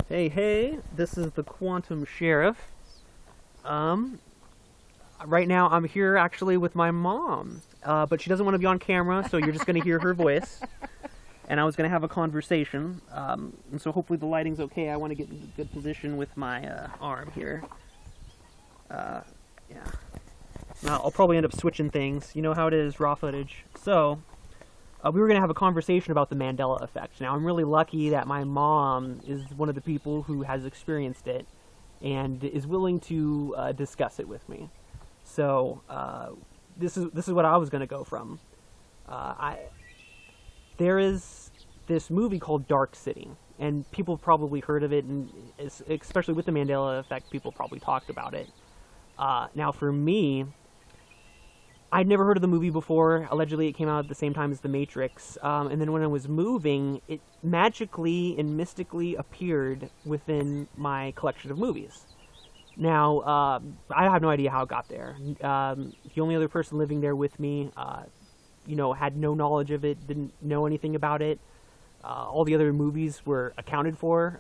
Hey, this is the Quantum Sheriff. Right now I'm here actually with my mom, but she doesn't want to be on camera, so you're just going to hear her voice. And I was going to have a conversation, and so hopefully the lighting's okay. I want to get in a good position with my arm here. Yeah. Now, I'll probably end up switching things. You know how it is, raw footage. So, we were going to have a conversation about the Mandela Effect. Now, I'm really lucky that my mom is one of the people who has experienced it and is willing to discuss it with me. So, this is what I was going to go from. There is this movie called Dark City, and people have probably heard of it, and especially with the Mandela Effect, people probably talked about it. Now, for me, I'd never heard of the movie before. Allegedly, it came out at the same time as The Matrix. And then when I was moving, it magically and mystically appeared within my collection of movies. Now, I have no idea how it got there. The only other person living there with me, had no knowledge of it, didn't know anything about it. All the other movies were accounted for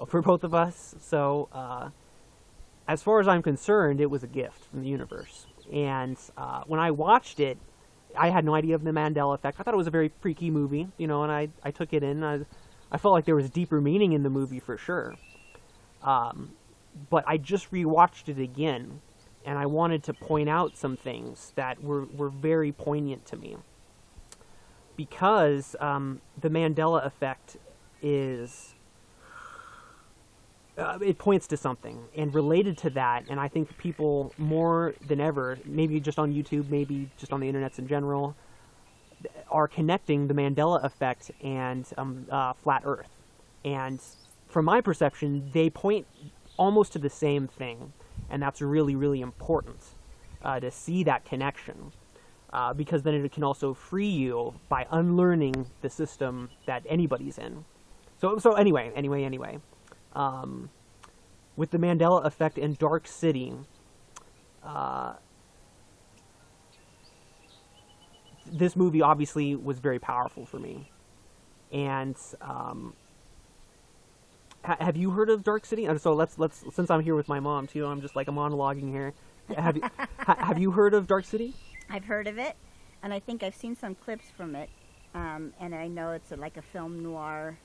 both of us. So, as far as I'm concerned, it was a gift from the universe. And when I watched it, I had no idea of the Mandela Effect. I thought it was a very freaky movie, and I took it in. I felt like there was deeper meaning in the movie for sure. But I just rewatched it again, and I wanted to point out some things that were very poignant to me. Because the Mandela Effect is... it points to something, and related to that, and I think people more than ever, maybe just on YouTube, maybe just on the internets in general, are connecting the Mandela Effect and Flat Earth. And from my perception, they point almost to the same thing, and that's really, really important to see that connection, because then it can also free you by unlearning the system that anybody's in. So anyway. With the Mandela Effect and Dark City, this movie obviously was very powerful for me. And have you heard of Dark City? So let's since I'm here with my mom too, I'm just like a monologuing here. Have you heard of Dark City? I've heard of it, and I think I've seen some clips from it, and I know it's like a film noir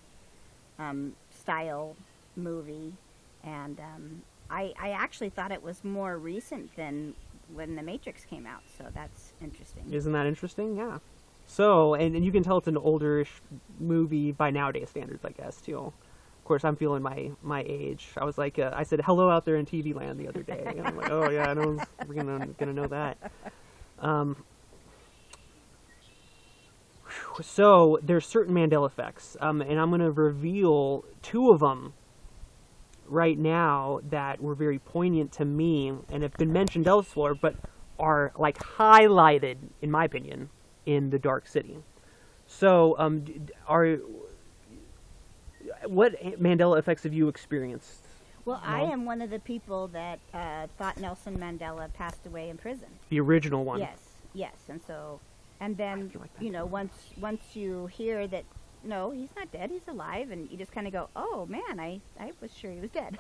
style movie, and I actually thought it was more recent than when The Matrix came out, so that's interesting. Isn't that interesting? Yeah. So, and you can tell it's an older-ish movie by nowadays standards, I guess, too. Of course, I'm feeling my age. I was like, I said hello out there in TV land the other day, and I'm like, oh yeah, I know, we're gonna know that. So, there's certain Mandela effects, and I'm going to reveal two of them right now that were very poignant to me and have been mentioned elsewhere, but are like highlighted, in my opinion, in the Dark City. So, what Mandela effects have you experienced? Well, I am one of the people that thought Nelson Mandela passed away in prison. The original one. Yes, and then once you hear that. No, he's not dead. He's alive, and you just kind of go, "Oh man, I was sure he was dead."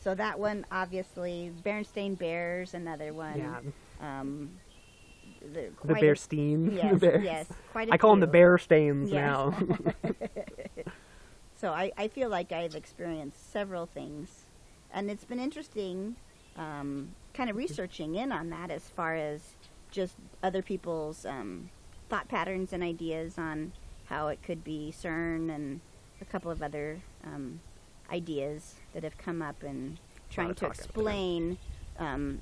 So that one, obviously, Berenstain Bears, another one. Yeah. The Bearstein. Yes, the yes. Quite I call them the Bearstains now. So I feel like I've experienced several things, and it's been interesting, kind of researching in on that as far as just other people's thought patterns and ideas on how it could be CERN and a couple of other ideas that have come up in trying to explain a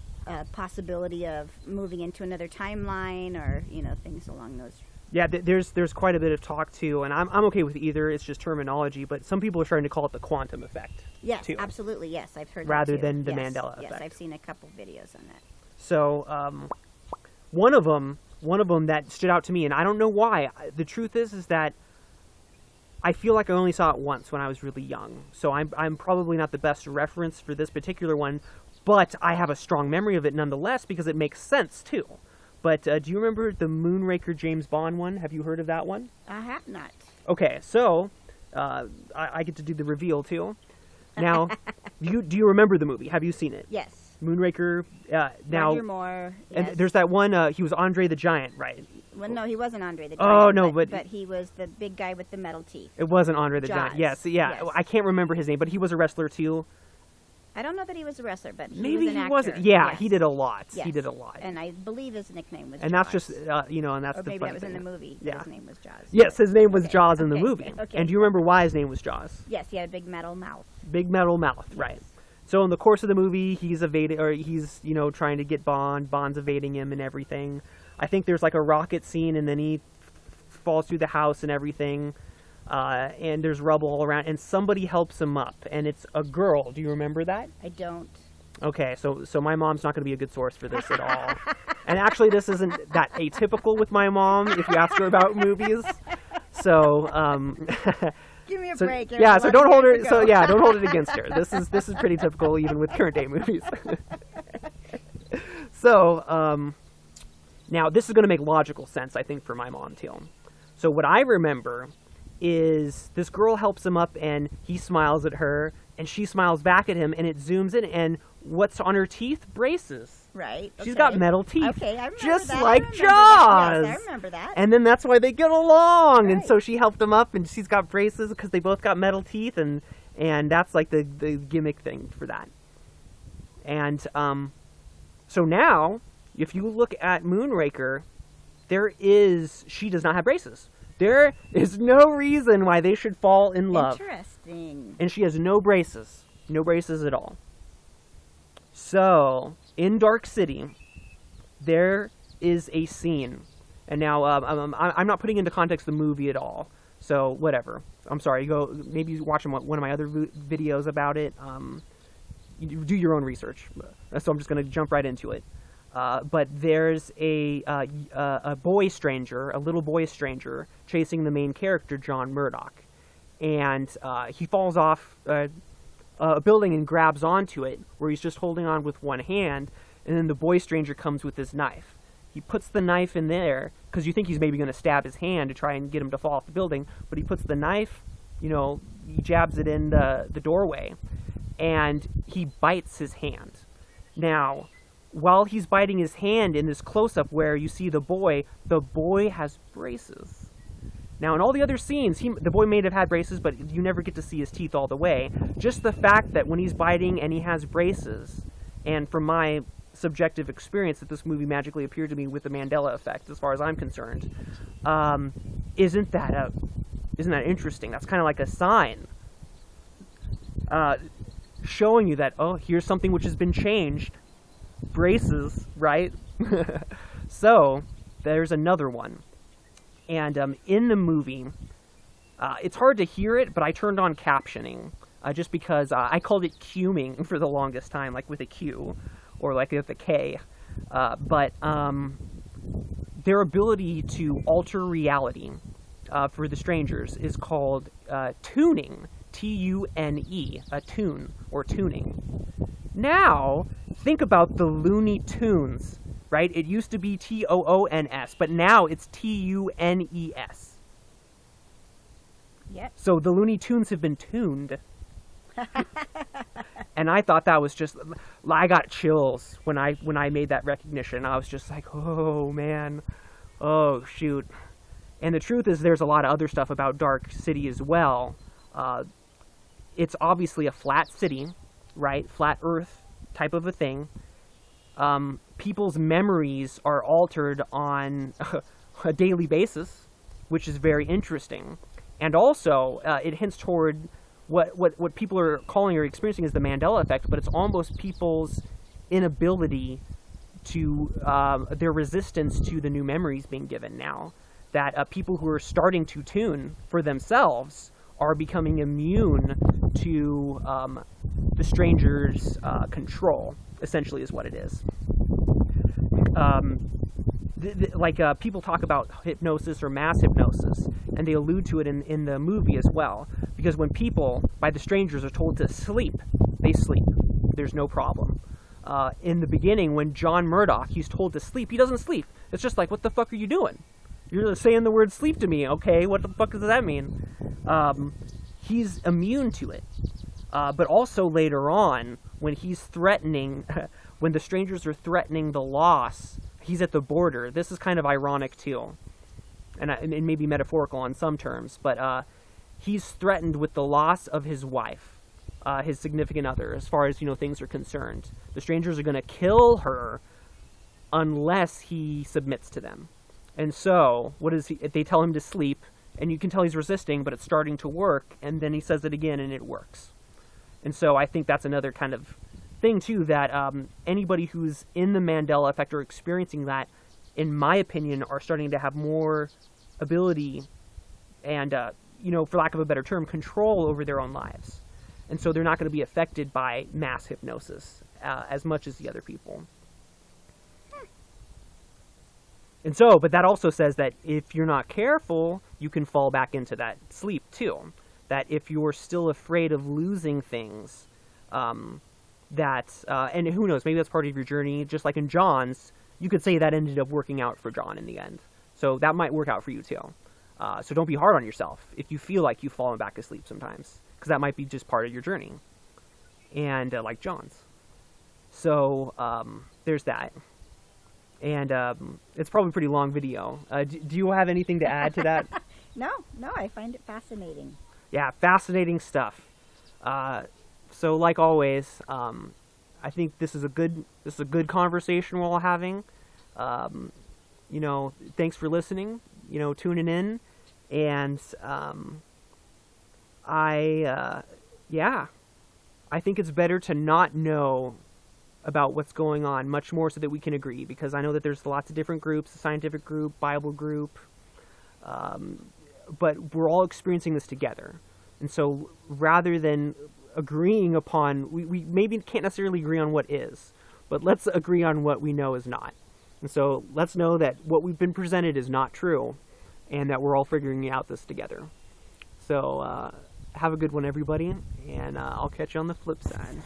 possibility of moving into another timeline or things along those. Yeah, there's quite a bit of talk too, and I'm okay with either. It's just terminology, but some people are starting to call it the quantum effect. Yes, too, absolutely. Yes, I've heard rather that too. than the Mandela effect. Yes, I've seen a couple videos on that. So one of them that stood out to me, and I don't know why. The truth is that I feel like I only saw it once when I was really young. So I'm probably not the best reference for this particular one, but I have a strong memory of it nonetheless because it makes sense too. But do you remember the Moonraker James Bond one? Have you heard of that one? I have not. Okay, so I get to do the reveal too. Now, do you remember the movie? Have you seen it? Yes. Moonraker. Now, Roger Moore. Yes. and there's that one. He was Andre the Giant, right? Well, no, he wasn't Andre the Oh, Giant. no, but he was the big guy with the metal teeth. It wasn't Andre the Giant. Jaws. Yes, yeah. Yes. I can't remember his name, but he was a wrestler too. I don't know that he was a wrestler, but Maybe was an he actor. wasn't. Yeah, Yes. he did a lot. Yes. He did a lot. And I believe his nickname was And Jaws. that's just, and that's or the maybe funny that was thing. in the movie. Yeah. His name was Jaws. Yes, his name was Okay. Jaws in the Okay. movie. Okay. And do you remember why his name was Jaws? Yes, he had a big metal mouth. Big metal mouth, right? So in the course of the movie, he's evading, or he's trying to get Bond's evading him and everything. I think there's like a rocket scene, and then he falls through the house and everything, and there's rubble all around, and somebody helps him up, and it's a girl. Do you remember that? I don't. Okay, so my mom's not going to be a good source for this at all. And actually, this isn't that atypical with my mom if you ask her about movies. So, Give me a so break. yeah, so don't hold her. Go. So yeah, don't hold it against her. This is pretty typical even with current day movies. So now this is going to make logical sense, I think, for my mom too. So what I remember is this girl helps him up, and he smiles at her, and she smiles back at him, and it zooms in, and what's on her teeth? Braces. Right. She's got metal teeth. Okay, I remember just that. like I remember Jaws. That. Yes, I remember that. And then that's why they get along. And Right. so she helped him up, and she's got braces because they both got metal teeth, and that's like the gimmick thing for that. And so now, if you look at Moonraker, she does not have braces. There is no reason why they should fall in love. Interesting. And she has no braces. No braces at all. So, in Dark City, there is a scene. And now, I'm not putting into context the movie at all. So, whatever. I'm sorry. Maybe watch one of my other videos about it. You do your own research. So I'm just going to jump right into it. But there's a little boy stranger, chasing the main character, John Murdoch. And he falls off a building and grabs onto it, where he's just holding on with one hand, and then the boy stranger comes with his knife. He puts the knife in there, because you think he's maybe going to stab his hand to try and get him to fall off the building, but he puts the knife, he jabs it in the doorway, and he bites his hand. Now, while he's biting his hand in this close-up where you see the boy has braces. Now, in all the other scenes, the boy may have had braces, but you never get to see his teeth all the way. Just the fact that when he's biting and he has braces, and from my subjective experience that this movie magically appeared to me with the Mandela Effect, as far as I'm concerned, isn't that interesting? That's kind of like a sign showing you that, oh, here's something which has been changed. Braces, right? So, there's another one. And in the movie, it's hard to hear it, but I turned on captioning, just because I called it cuming for the longest time, like with a Q, or like with a K. But their ability to alter reality for the strangers is called tuning, T-U-N-E, a tune, or tuning. Now, think about the Looney Tunes, right? It used to be T-O-O-N-S, but now it's T-U-N-E-S. Yep. So the Looney Tunes have been tuned. And I thought that was just... I got chills when I made that recognition. I was just like, oh, man. Oh, shoot. And the truth is there's a lot of other stuff about Dark City as well. It's obviously a flat city, right? Flat Earth type of a thing. People's memories are altered on a daily basis, which is very interesting. And also, it hints toward what people are calling or experiencing as the Mandela Effect, but it's almost people's inability to, their resistance to the new memories being given now. That people who are starting to tune for themselves are becoming immune to the stranger's control, essentially is what it is. People talk about hypnosis or mass hypnosis, and they allude to it in the movie as well. Because when people, by the strangers, are told to sleep, they sleep. There's no problem. In the beginning, when John Murdoch, he's told to sleep, he doesn't sleep. It's just like, what the fuck are you doing? You're saying the word sleep to me, okay? What the fuck does that mean? he's immune to it. But also later on, when he's threatening, when the strangers are threatening the loss, he's at the border. This is kind of ironic too, and it may be metaphorical in some terms, but he's threatened with the loss of his wife, his significant other, as far as, you know, things are concerned. The strangers are going to kill her unless he submits to them. And so, what is he? They tell him to sleep, and you can tell he's resisting, but it's starting to work, and then he says it again, and it works. And so I think that's another kind of thing, too, that anybody who's in the Mandela Effect or experiencing that, in my opinion, are starting to have more ability and, you know, for lack of a better term, control over their own lives. And so they're not going to be affected by mass hypnosis as much as the other people. And so, but that also says that if you're not careful, you can fall back into that sleep, too. That if you're still afraid of losing things, and who knows, maybe that's part of your journey, just like in John's, you could say that ended up working out for John in the end. So that might work out for you, too. So don't be hard on yourself if you feel like you've fallen back asleep sometimes, because that might be just part of your journey, and like John's. So there's that. And it's probably a pretty long video. Do you have anything to add to that? No, I find it fascinating. Yeah, fascinating stuff. So like always, I think this is a good conversation we're all having. You know, thanks for listening. You know, tuning in, and I think it's better to not know about what's going on, much more so that we can agree, because I know that there's lots of different groups, a scientific group, Bible group, but we're all experiencing this together. And so rather than agreeing upon, we maybe can't necessarily agree on what is, but let's agree on what we know is not. And so let's know that what we've been presented is not true, and that we're all figuring out this together. So have a good one, everybody, and I'll catch you on the flip side.